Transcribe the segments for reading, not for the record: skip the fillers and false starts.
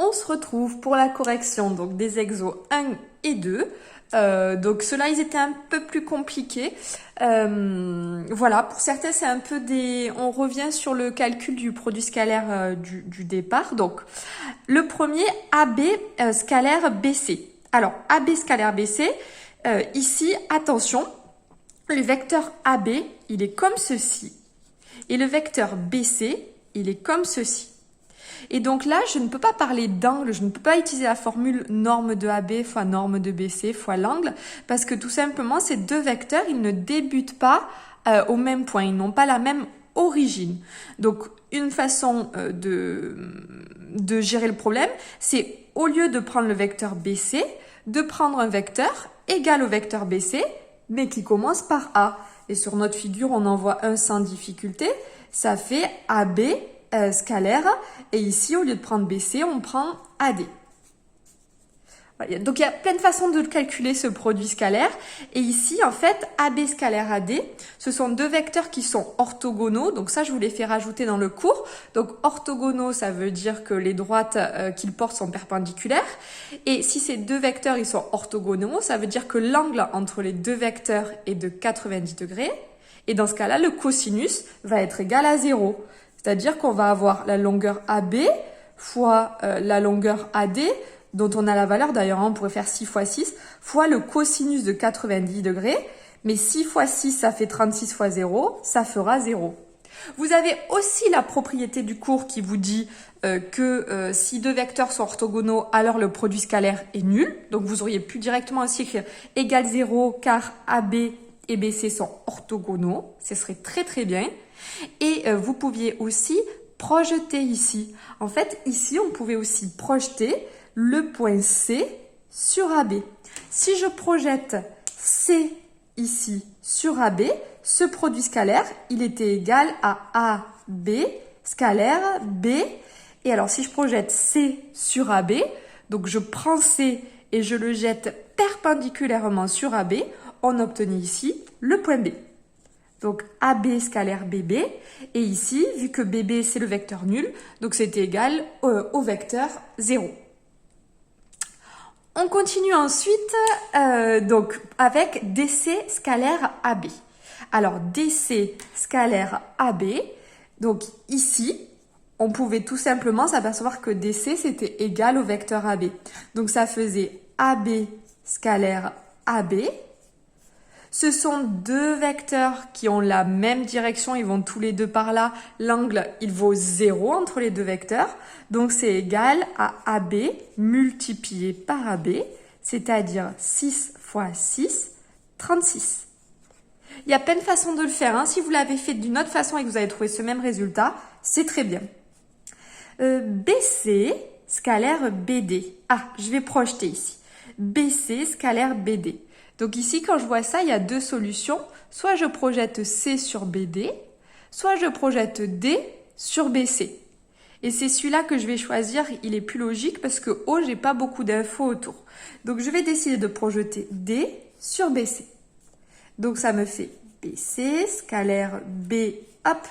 on se retrouve pour la correction donc des exos 1 et 2. Donc ceux-là, ils étaient un peu plus compliqués. Voilà, pour certains, c'est un peu des... On revient sur le calcul du produit scalaire du départ. Donc, le premier, AB scalaire BC. Alors, AB scalaire BC, ici, attention, le vecteur AB, il est comme ceci. Et le vecteur BC, il est comme ceci. Et donc là, je ne peux pas parler d'angle, je ne peux pas utiliser la formule norme de AB fois norme de BC fois l'angle, parce que tout simplement, ces deux vecteurs, ils ne débutent pas au même point, ils n'ont pas la même origine. Donc, une façon de gérer le problème, c'est au lieu de prendre le vecteur BC, de prendre un vecteur égal au vecteur BC, mais qui commence par A. Et sur notre figure, on en voit un sans difficulté, ça fait AB scalaire, et ici, au lieu de prendre BC, on prend AD. Voilà. Donc, il y a plein de façons de calculer ce produit scalaire. Et ici, en fait, AB scalaire AD, ce sont deux vecteurs qui sont orthogonaux. Donc ça, je vous les fais rajouter dans le cours. Donc, orthogonaux, ça veut dire que les droites qu'ils portent sont perpendiculaires. Et si ces deux vecteurs, ils sont orthogonaux, ça veut dire que l'angle entre les deux vecteurs est de 90 degrés. Et dans ce cas-là, le cosinus va être égal à 0. C'est-à-dire qu'on va avoir la longueur AB fois la longueur AD, dont on a la valeur, d'ailleurs, on pourrait faire 6 fois 6, fois le cosinus de 90 degrés. Mais 6 fois 6, ça fait 36 fois 0, ça fera 0. Vous avez aussi la propriété du cours qui vous dit que si deux vecteurs sont orthogonaux, alors le produit scalaire est nul. Donc vous auriez pu directement aussi écrire égal 0 car AB et BC sont orthogonaux. Ce serait très très bien. Et vous pouviez aussi projeter ici. En fait, ici, on pouvait aussi projeter le point C sur AB. Si je projette C ici sur AB, ce produit scalaire, il était égal à AB scalaire B. Et alors, si je projette C sur AB, donc je prends C et je le jette perpendiculairement sur AB, on obtenait ici le point B. Donc AB scalaire BB, et ici, vu que BB c'est le vecteur nul, donc c'était égal au vecteur 0. On continue ensuite donc avec DC scalaire AB. Alors DC scalaire AB, donc ici, on pouvait tout simplement s'apercevoir que DC c'était égal au vecteur AB. Donc ça faisait AB scalaire AB. Ce sont deux vecteurs qui ont la même direction, ils vont tous les deux par là. L'angle, il vaut 0 entre les deux vecteurs. Donc, c'est égal à AB multiplié par AB, c'est-à-dire 6 fois 6, 36. Il y a plein de façons de le faire. Hein. Si vous l'avez fait d'une autre façon et que vous avez trouvé ce même résultat, c'est très bien. BC scalaire BD. Ah, je vais projeter ici. BC scalaire BD. Donc ici, quand je vois ça, il y a deux solutions. Soit je projette C sur BD, soit je projette D sur BC. Et c'est celui-là que je vais choisir. Il est plus logique parce que O, j'ai pas beaucoup d'infos autour. Donc je vais décider de projeter D sur BC. Donc ça me fait BC, scalaire B, hop,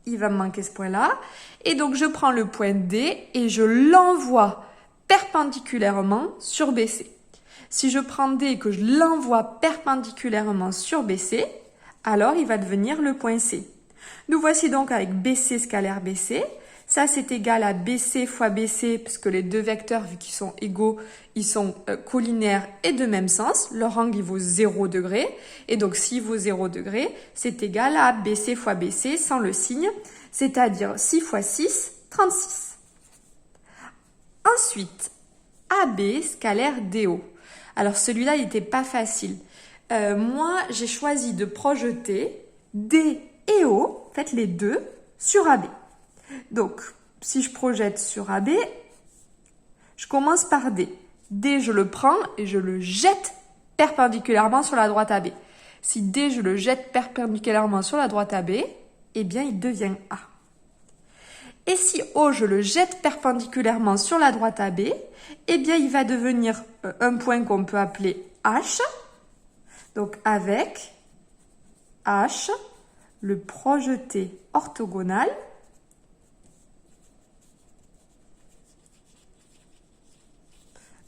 il va me manquer ce point-là. Et donc je prends le point D et je l'envoie perpendiculairement sur BC. Si je prends D et que je l'envoie perpendiculairement sur BC, alors il va devenir le point C. Nous voici donc avec BC scalaire BC. Ça, c'est égal à BC fois BC, puisque les deux vecteurs, vu qu'ils sont égaux, ils sont collinaires et de même sens. Leur angle, il vaut 0 degré. Et donc, s'il vaut 0 degré, c'est égal à BC fois BC sans le signe, c'est-à-dire 6 fois 6, 36. Ensuite, AB scalaire DO. Alors celui-là, il n'était pas facile. Moi, j'ai choisi de projeter D et O, en fait les deux, sur AB. Donc, si je projette sur AB, je commence par D. D, je le prends et je le jette perpendiculairement sur la droite AB. Si D, je le jette perpendiculairement sur la droite AB, eh bien, il devient A. Et si O, je le jette perpendiculairement sur la droite AB, eh bien, il va devenir un point qu'on peut appeler H. Donc, avec H, le projeté orthogonal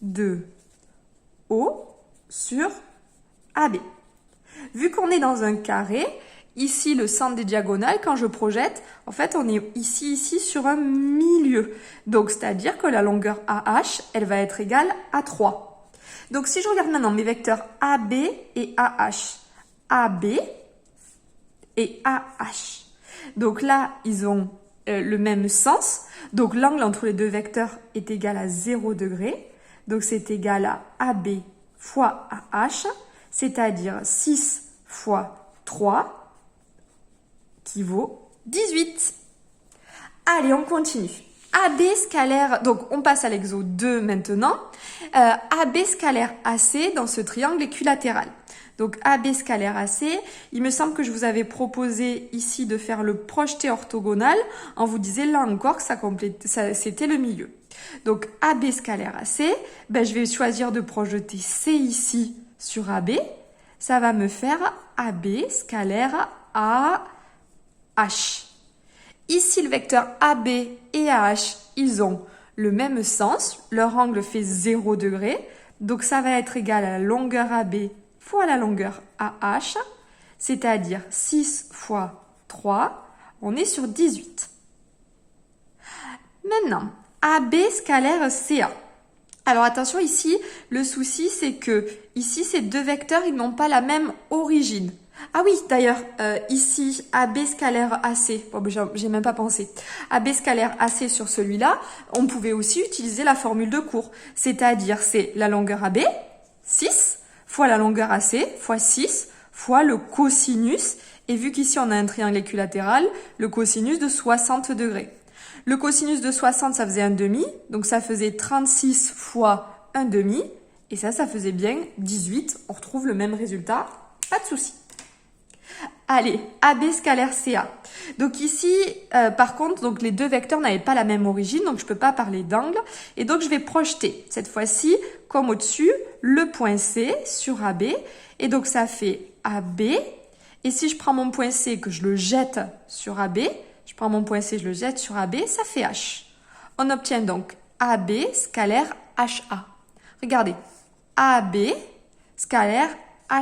de O sur AB. Vu qu'on est dans un carré, ici le centre des diagonales, quand je projette, en fait on est ici sur un milieu. Donc c'est-à-dire que la longueur AH, elle va être égale à 3. Donc si je regarde maintenant mes vecteurs AB et AH, AB et AH. Donc là, ils ont le même sens. Donc l'angle entre les deux vecteurs est égal à 0 degré. Donc c'est égal à AB fois AH, c'est-à-dire 6 fois 3, qui vaut 18. Allez, on continue. AB scalaire, donc on passe à l'exo 2 maintenant. AB scalaire AC dans ce triangle équilatéral. Donc AB scalaire AC, il me semble que je vous avais proposé ici de faire le projeté orthogonal. On vous disait là encore que c'était le milieu. Donc AB scalaire AC, ben, je vais choisir de projeter C ici sur AB. Ça va me faire AB scalaire AH. Ici, le vecteur AB et AH, ils ont le même sens. Leur angle fait 0 degré. Donc, ça va être égal à la longueur AB fois la longueur AH, c'est-à-dire 6 fois 3. On est sur 18. Maintenant, AB scalaire CA. Alors attention ici, le souci c'est que ici ces deux vecteurs ils n'ont pas la même origine. Ah oui d'ailleurs ici AB scalaire AC, bon, j'ai même pas pensé. AB scalaire AC sur celui-là, on pouvait aussi utiliser la formule de cours. C'est-à-dire c'est la longueur AB, 6, fois la longueur AC, fois 6, fois le cosinus. Et vu qu'ici on a un triangle équilatéral, le cosinus de 60 degrés. Le cosinus de 60, ça faisait un demi, donc ça faisait 36 fois un demi, et ça faisait bien 18. On retrouve le même résultat, pas de souci. Allez, AB scalaire CA. Donc ici, par contre, donc les deux vecteurs n'avaient pas la même origine, donc je ne peux pas parler d'angle, et donc je vais projeter, cette fois-ci, comme au-dessus, le point C sur AB, et donc ça fait AB, et si je prends mon point C et que je le jette sur AB, je prends mon point C, je le jette sur AB, ça fait H. On obtient donc AB scalaire HA. Regardez, AB scalaire HA.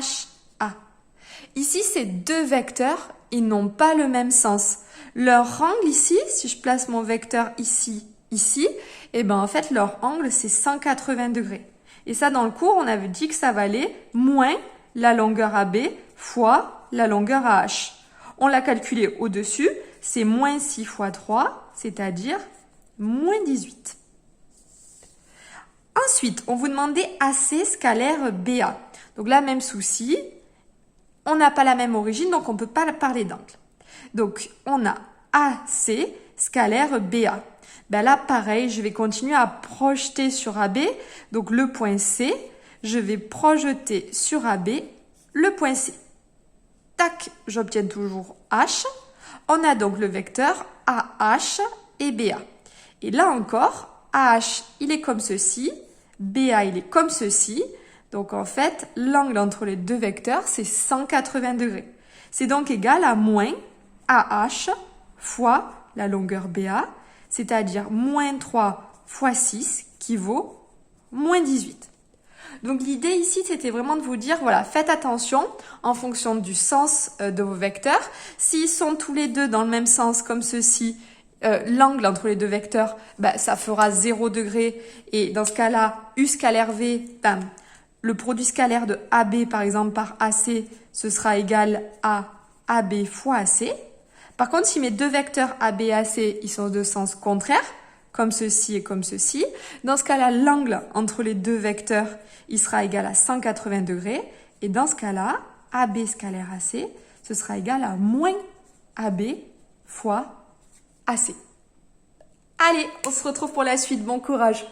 Ici, ces deux vecteurs, ils n'ont pas le même sens. Leur angle ici, si je place mon vecteur ici, et ben en fait, leur angle, c'est 180 degrés. Et ça, dans le cours, on avait dit que ça valait moins la longueur AB fois la longueur AH. On l'a calculé au-dessus, c'est moins 6 fois 3, c'est-à-dire moins 18. Ensuite, on vous demandait AC scalaire BA. Donc là, même souci, on n'a pas la même origine, donc on ne peut pas parler d'angle. Donc, on a AC scalaire BA. Ben là, pareil, je vais continuer à projeter sur AB. Donc, le point C, je vais projeter sur AB le point C. Tac, j'obtiens toujours H. On a donc le vecteur AH et BA. Et là encore, AH, il est comme ceci, BA, il est comme ceci. Donc en fait, l'angle entre les deux vecteurs, c'est 180 degrés. C'est donc égal à moins AH fois la longueur BA, c'est-à-dire moins 3 fois 6, qui vaut moins 18. Donc l'idée ici, c'était vraiment de vous dire, voilà, faites attention en fonction du sens de vos vecteurs. S'ils sont tous les deux dans le même sens comme ceci, l'angle entre les deux vecteurs, ben, ça fera 0 degré. Et dans ce cas-là, U scalaire V, ben, le produit scalaire de AB par exemple par AC, ce sera égal à AB fois AC. Par contre, si mes deux vecteurs AB et AC, ils sont de sens contraire, comme ceci et comme ceci, dans ce cas-là, l'angle entre les deux vecteurs, il sera égal à 180 degrés. Et dans ce cas-là, AB scalaire AC, ce sera égal à moins AB fois AC. Allez, on se retrouve pour la suite. Bon courage!